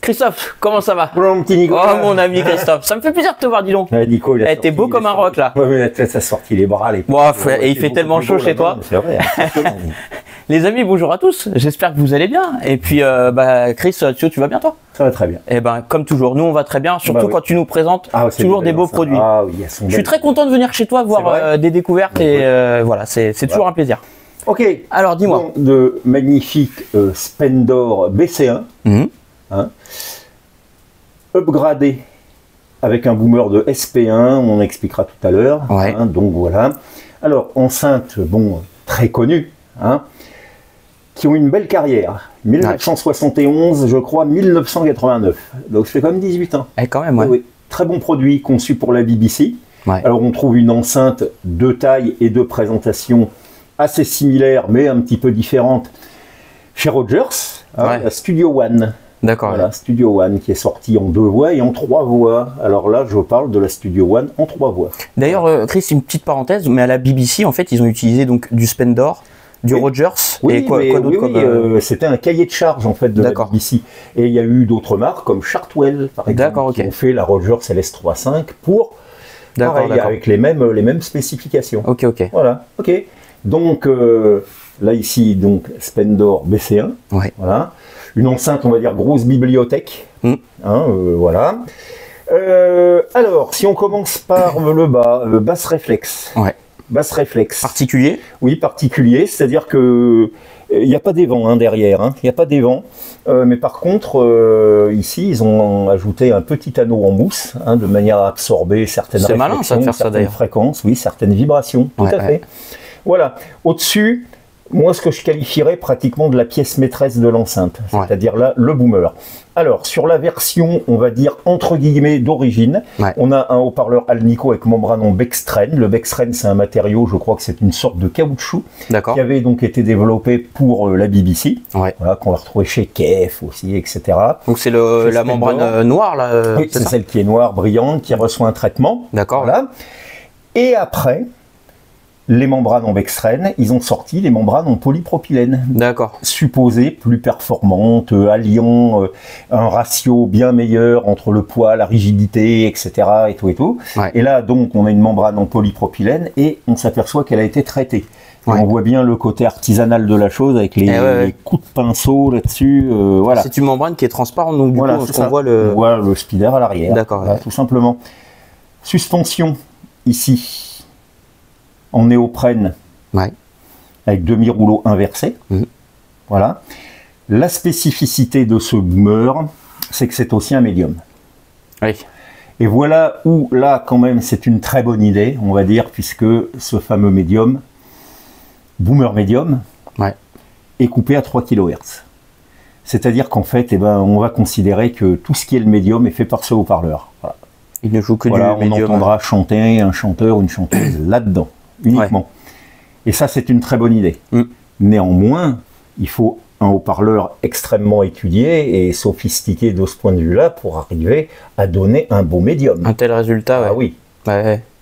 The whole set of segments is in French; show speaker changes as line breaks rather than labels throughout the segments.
Christophe, comment ça va?
Bonjour mon petit Nico.
Oh mon ami Christophe, ça me fait plaisir de te voir, dis donc.
Ouais, Nico,
T'es beau comme un roc là.
Ouais, ça a sorti les bras, les
Bon, et il fait tellement chaud chez toi.
C'est vrai.
Les amis, bonjour à tous. J'espère que vous allez bien. Et puis, Chris, tu vas bien toi?
Ça va très bien.
Eh ben, comme toujours, nous on va très bien. Surtout quand tu nous présentes toujours des beaux produits.
Ah oui,
je suis très content de venir chez toi voir des découvertes et voilà, c'est toujours un plaisir.
Ok.
Alors dis-moi.
De magnifiques Splendor BC1, upgradé avec un boomer de SP1, on expliquera tout à l'heure.
Ouais.
Donc voilà. Alors enceinte, bon, très connue, qui ont une belle carrière. 1971, je crois, 1989. Donc ça fait quand même 18 ans.
Et quand même, ouais.
Oui. Très bon produit conçu pour la BBC.
Ouais.
Alors on trouve une enceinte de taille et de présentation assez similaire, mais un petit peu différente chez Rogers, la Studio One.
D'accord.
Voilà, Studio One qui est sortie en 2 voix et en 3 voix. Alors là, je parle de la Studio One en 3 voix.
D'ailleurs, Chris, une petite parenthèse, mais à la BBC, en fait, ils ont utilisé donc du Splendor, du Rogers et quoi d'autre comme...
C'était un cahier de charge en fait de la BBC. Et il y a eu d'autres marques comme Chartwell, par exemple, qui ont fait la Rogers LS35 pour pareil, avec les mêmes spécifications.
Ok.
Voilà, ok. Donc là ici, donc Splendor BC1.
Ouais.
Voilà. Une enceinte, on va dire, grosse bibliothèque. Voilà. Alors, si on commence par le bas, basse réflexe.
Ouais.
Basse réflexe.
Particulier?
Oui, particulier. C'est-à-dire que il n'y a pas d'évent derrière. Il n'y a pas d'évent. Mais par contre, ici, ils ont ajouté un petit anneau en mousse, de manière à absorber certaines
réflexions, malin, ça, de faire ça, d'ailleurs.
Fréquences, oui, certaines vibrations. Tout à fait. Voilà. Au-dessus, moi, ce que je qualifierais pratiquement de la pièce maîtresse de l'enceinte, c'est-à-dire là, le boomer. Alors, sur la version, on va dire, entre guillemets, d'origine, on a un haut-parleur Alnico avec membrane en Bextren. Le Bextren, c'est un matériau, je crois que c'est une sorte de caoutchouc, qui avait donc été développé pour la BBC, voilà, qu'on va retrouver chez KF aussi, etc.
Donc, c'est la membrane noire, là
oui, c'est celle qui est noire, brillante, qui reçoit un traitement.
D'accord.
Voilà. Et après... les membranes en Bextren, ils ont sorti les membranes en polypropylène.
D'accord.
Supposées plus performantes, alliant un ratio bien meilleur entre le poids, la rigidité, etc. et tout. Et là, donc, on a une membrane en polypropylène et on s'aperçoit qu'elle a été traitée. On voit bien le côté artisanal de la chose avec les coups de pinceau là-dessus. Voilà.
C'est une membrane qui est transparente, donc du coup, on voit le...
On voit le speeder à l'arrière.
D'accord.
Voilà, tout simplement. Suspension, ici. En néoprène, avec demi-rouleau inversé. Voilà. La spécificité de ce boomer, c'est que c'est aussi un médium. Et voilà où, là, quand même, c'est une très bonne idée, on va dire, puisque ce fameux médium, boomer médium, est coupé à 3 kHz. C'est-à-dire qu'en fait, on va considérer que tout ce qui est le médium est fait par ce haut-parleur. Voilà.
Il ne joue que du médium.
On entendra chanter un chanteur ou une chanteuse là-dedans. Uniquement. Et ça, c'est une très bonne idée. Néanmoins, il faut un haut-parleur extrêmement étudié et sophistiqué de ce point de vue-là pour arriver à donner un beau médium.
Un tel résultat,
oui.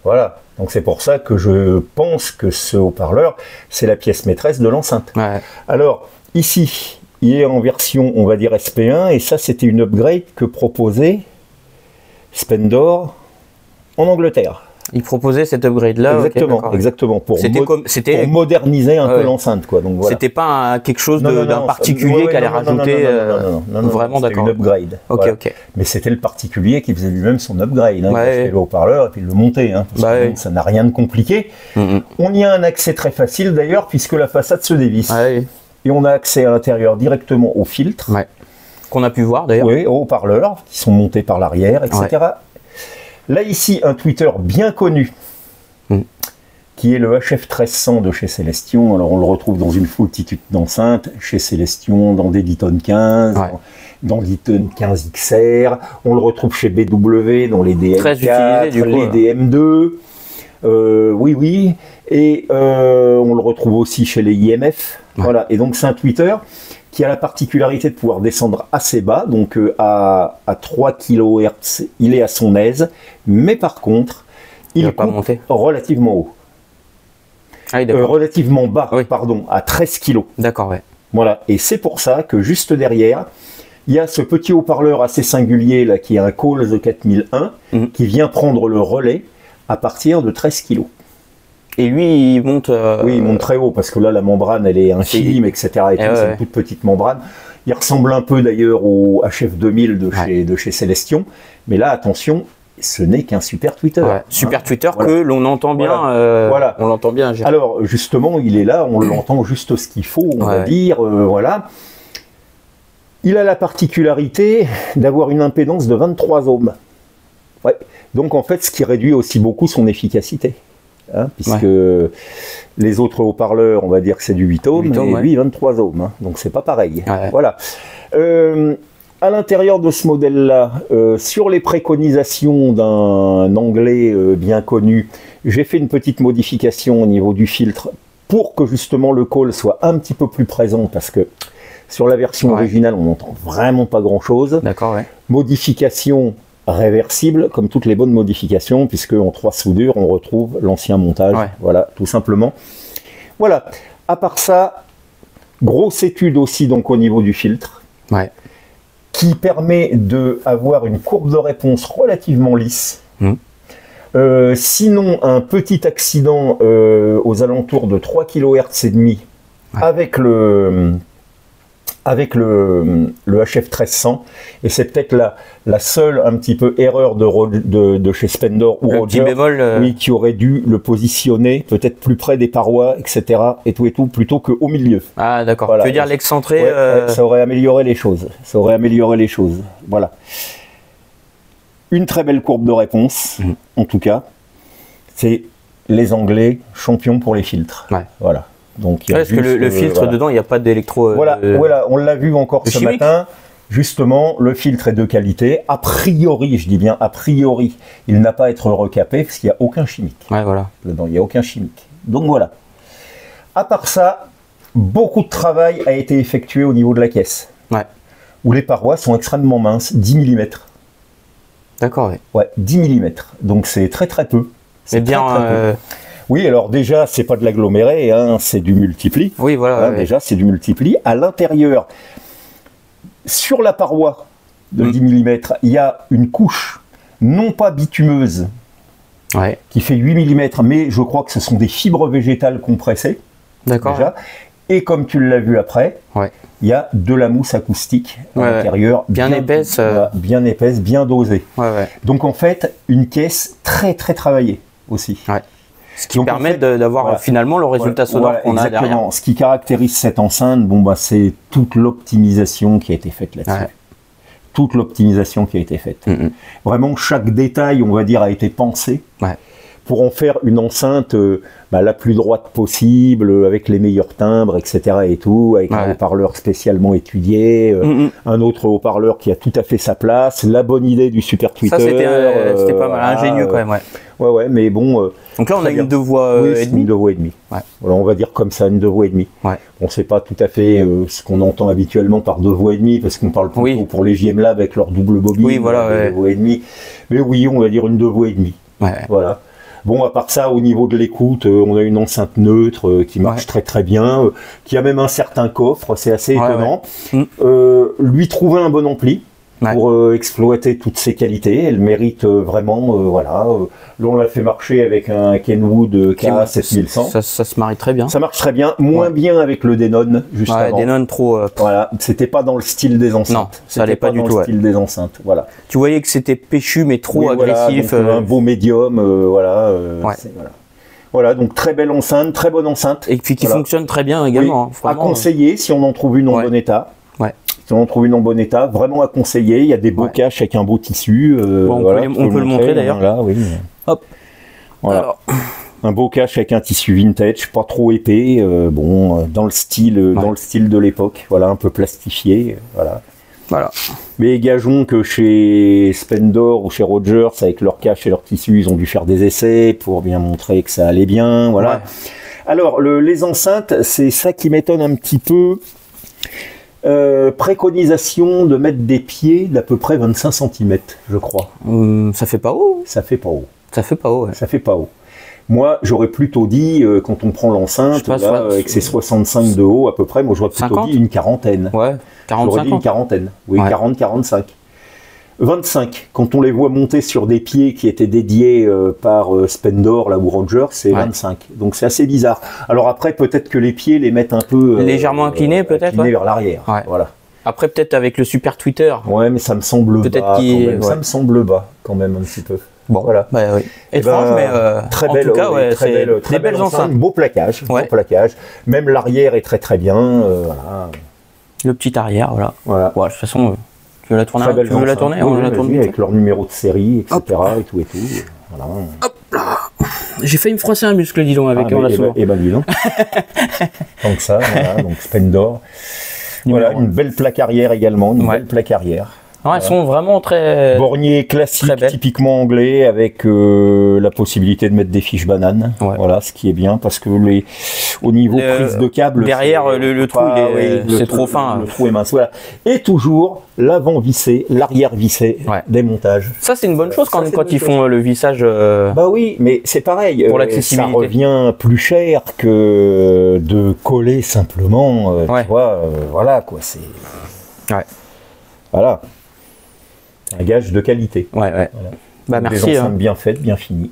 Voilà. Donc c'est pour ça que je pense que ce haut-parleur, c'est la pièce maîtresse de l'enceinte. Alors, ici, il est en version, on va dire, SP1, et ça, c'était une upgrade que proposait Splendor en Angleterre.
Il proposait cet upgrade-là.
Exactement, pour moderniser un peu l'enceinte. Voilà.
C'était pas quelque chose d'un particulier qui allait rajouter. Vraiment, d'accord.
Une upgrade. Mais c'était le particulier qui faisait lui-même son upgrade. Il achetait le haut-parleur et puis il le montait. Ça n'a rien de compliqué. On y a un accès très facile d'ailleurs, puisque la façade se dévisse. Et on a accès à l'intérieur directement aux filtres.
Qu'on a pu voir d'ailleurs.
Oui, aux haut-parleurs qui sont montés par l'arrière, etc. Là, ici, un tweeter bien connu, qui est le HF 1300 de chez Celestion. Alors, on le retrouve dans une foultitude d'enceintes, chez Celestion, dans des Dayton 15, dans Dayton 15 XR. On le retrouve chez BW, dans les DM4, les DM2. Oui. Et on le retrouve aussi chez les IMF. Voilà. Et donc, c'est un tweeter qui a la particularité de pouvoir descendre assez bas, donc à 3 kHz, il est à son aise, mais par contre, il coupe relativement haut. Relativement bas, pardon, à 13 kg.
D'accord,
Voilà, et c'est pour ça que juste derrière, il y a ce petit haut-parleur assez singulier là, qui est un Coles 4001, qui vient prendre le relais à partir de 13 kg.
Et lui, il monte...
Oui, il monte très haut, parce que là, la membrane, elle est infime, etc. C'est une toute petite membrane. Il ressemble un peu d'ailleurs au HF2000 de chez Celestion. Mais là, attention, ce n'est qu'un super tweeter.
Super tweeter que l'on entend bien.
Voilà.
On l'entend bien.
Alors, justement, il est là, on l'entend juste ce qu'il faut, on va dire. Voilà. Il a la particularité d'avoir une impédance de 23 ohms. Ouais. Donc, en fait, ce qui réduit aussi beaucoup son efficacité. Hein, puisque les autres haut-parleurs, on va dire que c'est du 8 ohms, et lui 23 ohms, hein, donc c'est pas pareil. Voilà. À l'intérieur de ce modèle-là, sur les préconisations d'un anglais bien connu, j'ai fait une petite modification au niveau du filtre pour que justement le call soit un petit peu plus présent, parce que sur la version originale, on n'entend vraiment pas grand-chose.
D'accord,
Modification réversible, comme toutes les bonnes modifications, puisque en 3 soudures, on retrouve l'ancien montage. Voilà, tout simplement. Voilà. À part ça, grosse étude aussi donc au niveau du filtre, qui permet d'avoir une courbe de réponse relativement lisse. Sinon, un petit accident aux alentours de 3 kHz et demi avec le HF1300, et c'est peut-être la seule un petit peu erreur de chez Spendor ou Roger, qui aurait dû le positionner peut-être plus près des parois, etc. et tout, plutôt qu'au milieu.
Ah d'accord, voilà. Tu veux dire l'excentré
ça aurait amélioré les choses. Voilà. Une très belle courbe de réponse, en tout cas. C'est les Anglais champions pour les filtres. Voilà. Donc,
parce que le filtre dedans, il n'y a pas d'électro.
Voilà, on l'a vu encore ce matin. Justement, le filtre est de qualité. A priori, je dis bien a priori, il n'a pas à être recapé parce qu'il n'y a aucun chimique. Dedans, il n'y a aucun chimique. Donc voilà. À part ça, beaucoup de travail a été effectué au niveau de la caisse. Où les parois sont extrêmement minces, 10 mm.
D'accord,
10 mm. Donc c'est très très peu.
C'est bien.
Très peu. Oui, alors déjà, c'est pas de l'aggloméré, hein, c'est du multipli.
Oui, voilà.
Déjà, c'est du multipli. À l'intérieur, sur la paroi de 10 mm, il y a une couche non pas bitumeuse qui fait 8 mm, mais je crois que ce sont des fibres végétales compressées.
D'accord.
Et comme tu l'as vu après, il y a de la mousse acoustique à l'intérieur.
Bien épaisse.
Bien épaisse, bien dosée. Donc en fait, une caisse très très travaillée aussi.
Ce qui permet d'avoir finalement le résultat sonore qu'on a derrière.
Ce qui caractérise cette enceinte, c'est toute l'optimisation qui a été faite là-dessus. Toute l'optimisation qui a été faite. Vraiment, chaque détail, on va dire, a été pensé pour en faire une enceinte la plus droite possible, avec les meilleurs timbres, etc. et tout, avec un haut-parleur spécialement étudié, un autre haut-parleur qui a tout à fait sa place, la bonne idée du super tweeter.
Ça, c'était pas mal, ingénieux quand même,
mais bon...
donc là, on a une 2 voix et demie.
Une 2 voix et demie. Voilà, on va dire comme ça, une 2 voix et demie. Bon, c'est pas tout à fait ce qu'on entend habituellement par 2 voix et demie, parce qu'on parle plutôt pour les JM Lab avec leur double bobine, 2 voix et demie. Mais oui, on va dire une 2 voix et demie. Voilà. Bon, à part ça, au niveau de l'écoute, on a une enceinte neutre qui marche très très bien, qui a même un certain coffre, c'est assez étonnant. Lui trouver un bon ampli pour exploiter toutes ses qualités, elle mérite vraiment, là on l'a fait marcher avec un Kenwood K7100.
Ça se marie très bien.
Ça marche très bien, moins bien avec le Denon, juste avant.
Denon trop...
c'était pas dans le style des enceintes.
Non, ça allait pas du tout.
Dans le style des enceintes, voilà.
Tu voyais que c'était péchu, mais trop agressif.
Donc, un beau médium, Voilà, donc très belle enceinte, très bonne enceinte.
Et puis qui fonctionne très bien également.
À conseiller si on en trouve une en bon état. Si on en trouve une en bon état, vraiment à conseiller. Il y a des beaux caches avec un beau tissu.
On peut le montrer d'ailleurs.
Hop. Voilà. Alors. Un beau cache avec un tissu vintage, pas trop épais, dans le style de l'époque, un peu plastifié,
Voilà.
Mais gageons que chez Spendor ou chez Rogers, avec leur cache et leur tissu, ils ont dû faire des essais pour bien montrer que ça allait bien, Alors, les enceintes, c'est ça qui m'étonne un petit peu. Préconisation de mettre des pieds d'à peu près 25 cm, je crois.
Ça fait pas haut.
Ça fait pas haut.
Ça fait pas haut.
Ça fait pas haut. Moi, j'aurais plutôt dit, quand on prend l'enceinte, avec ses 65 de haut à peu près, moi j'aurais plutôt
50?
dit une quarantaine.
Ouais, 40,
j'aurais dit une quarantaine, oui, ouais. 40, 45. 25, quand on les voit monter sur des pieds qui étaient dédiés par Spendor, là, ou Rogers, c'est 25. Donc c'est assez bizarre. Alors après, peut-être que les pieds les mettent un peu...
légèrement inclinés, peut-être,
inclinés vers l'arrière, voilà.
Après, peut-être avec le super Twitter.
Ouais, mais ça me semble bas, ça me semble bas, quand même, un petit peu.
Bon, voilà. Bah, oui. Étrange, mais
très belle, en tout cas, très belle enceinte. Beau plaquage, beau plaquage. Même l'arrière est très très bien. Voilà.
Le petit arrière, voilà. Ouais, de toute façon, tu veux la tourner?
Tu veux la tourner? On la tourne avec leur numéro de série, etc. et tout. Voilà.
Hop là. J'ai failli me froisser un muscle, dis donc, avec la sourde.
Eh ben, dis donc. Donc ça, voilà. Donc Spendor. Voilà, une belle plaque arrière également, une belle plaque arrière.
Ouais, elles sont vraiment très...
Bornier classique, typiquement anglais, avec la possibilité de mettre des fiches bananes. Ouais. Voilà, ce qui est bien, parce que au niveau prise de câble...
Derrière, le trou, c'est trop fin.
Le trou est mince, voilà. Et toujours l'avant vissé, l'arrière vissé, démontage.
Ça, c'est une bonne chose quand ils font le vissage...
Bah oui, mais c'est pareil.
Pour l'accessibilité.
Ça revient plus cher que de coller simplement. Tu vois, voilà, quoi, c'est...
Ouais.
Voilà. Un gage de qualité.
Voilà. Bah, merci.
Des enceintes bien faites, bien finies.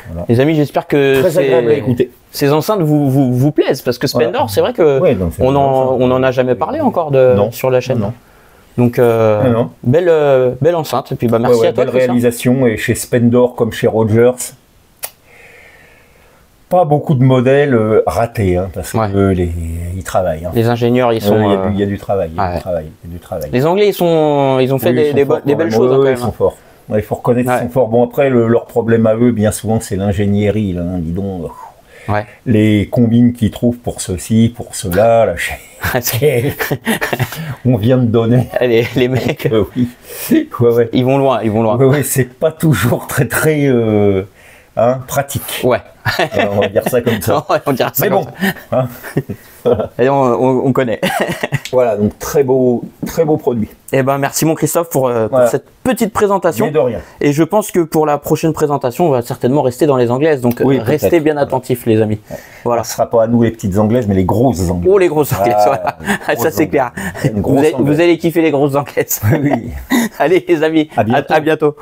Voilà.
Les amis, j'espère que
très agréable à écouter.
Ces enceintes vous plaisent, parce que Spendor, c'est vrai que on en a jamais parlé encore sur la chaîne.
Non.
Donc belle enceinte. Et puis merci à toi.
Belle réalisation, et chez Spendor comme chez Rogers, pas beaucoup de modèles ratés, parce que ils travaillent.
Les ingénieurs, ils sont.
Il y a du travail.
Les Anglais, ils ont fait des belles choses.
Ils sont forts. Il faut reconnaître qu'ils sont forts. Bon, après, leur problème à eux, bien souvent, c'est l'ingénierie. Là, dis donc. Les combines qu'ils trouvent pour ceci, pour cela. Là, on vient de donner.
Les mecs.
Oui.
Ils vont loin.
Oui, c'est pas toujours très pratique.
Ouais.
On va dire ça comme ça.
Mais bon. Et on connaît.
Voilà, donc très beau produit.
Eh ben merci mon Christophe pour cette petite présentation.
Mais de rien.
Et je pense que pour la prochaine présentation, on va certainement rester dans les anglaises. Donc restez bien attentifs, les amis. Voilà.
Ce sera pas à nous les petites anglaises, mais les grosses anglaises.
Oh, les grosses anglaises, ça c'est clair. Vous allez kiffer les grosses anglaises.
Oui.
Allez les amis, à bientôt.